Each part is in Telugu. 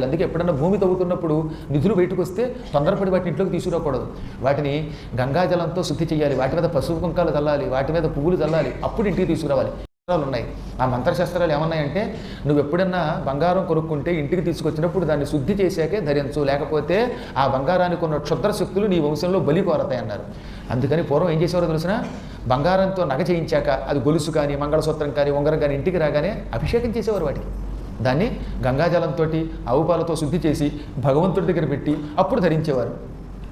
అందుకే ఎప్పుడన్నా భూమి తవ్వుతున్నప్పుడు నిధులు బయటకు వస్తే తొందరపడి వాటిని ఇంట్లోకి తీసుకురాకూడదు. వాటిని గంగాజలంతో శుద్ధి చేయాలి, వాటి మీద పసుపు కుంకాలు చల్లాలి, వాటి మీద పువ్వులు చల్లాలి, అప్పుడు ఇంటికి తీసుకురావాలి. మంత్రాలు ఉన్నాయి. ఆ మంత్రశాస్త్రాలు ఏమన్నాయంటే నువ్వు ఎప్పుడన్నా బంగారం కొనుక్కుంటే ఇంటికి తీసుకొచ్చినప్పుడు దాన్ని శుద్ధి చేశాకే ధరించు, లేకపోతే ఆ బంగారానికి ఉన్న క్షుద్ర శక్తులు నీ వంశంలో బలి కోరతాయి అన్నారు. అందుకని పూర్వం ఏం చేసేవారో తెలిసిన, బంగారంతో నగ చేయించాక అది గొలుసు కానీ మంగళసూత్రం కానీ ఉంగరం కానీ ఇంటికి రాగానే అభిషేకం చేసేవారు వాటికి. దాన్ని గంగాజలంతో ఆవు పాలతో శుద్ధి చేసి భగవంతుడి దగ్గర పెట్టి అప్పుడు ధరించేవారు.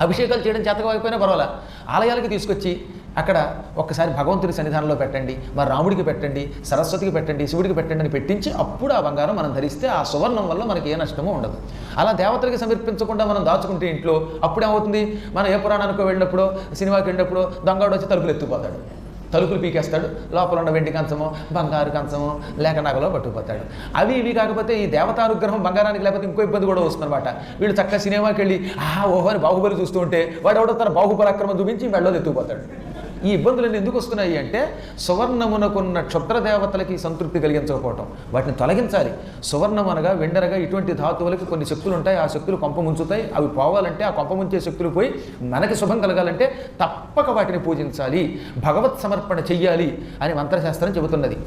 అభిషేకాలు చేయడం చేతకపోయినా పర్వాలా, ఆలయాలకి తీసుకొచ్చి అక్కడ ఒక్కసారి భగవంతుడి సన్నిధానంలో పెట్టండి, మరి రాముడికి పెట్టండి, సరస్వతికి పెట్టండి, శివుడికి పెట్టండి అని పెట్టించి అప్పుడు ఆ బంగారం మనం ధరిస్తే ఆ సువర్ణం వల్ల మనకి ఏ నష్టమో ఉండదు. అలా దేవతలకి సమర్పించకుండా మనం దాచుకుంటే ఇంట్లో అప్పుడేమవుతుంది, మనం ఏ పురాణానికి వెళ్ళినప్పుడు సినిమాకి వెళ్ళినప్పుడు దొంగడు వచ్చి తలుపులు ఎత్తుకుపోతాడు, తలుపులు పీకేస్తాడు, లోపల ఉన్న వెండి కంచమో బంగారు కంచమో లేక నగలో పట్టుకుపోతాడు. అవి ఇవి కాకపోతే ఈ దేవతానుగ్రహం బంగారానికి లేకపోతే ఇంకో ఇబ్బంది కూడా వస్తుందన్నమాట. వీళ్ళు చక్కగా సినిమాకి వెళ్ళి ఓహో అని బాహుబలి చూస్తూ ఉంటే వాడు ఎవడో తన బాహుబలాక్రమం చూపించి మెడలో ఎత్తుకుపోతాడు. ఈ ఇబ్బందులన్నీ ఎందుకు వస్తున్నాయి అంటే సువర్ణమునకున్న క్షుద్ర దేవతలకి సంతృప్తి కలిగించకపోవటం, వాటిని తొలగించాలి. సువర్ణం అనగా వెండరగా ఇటువంటి ధాతువులకి కొన్ని శక్తులు ఉంటాయి, ఆ శక్తులు కొంప ముంచుతాయి. అవి పోవాలంటే ఆ కొంప ముంచే శక్తులు పోయి మనకి శుభం కలగాలంటే తప్పక వాటిని పూజించాలి, భగవత్ సమర్పణ చెయ్యాలి అని మంత్రశాస్త్రం చెబుతున్నది.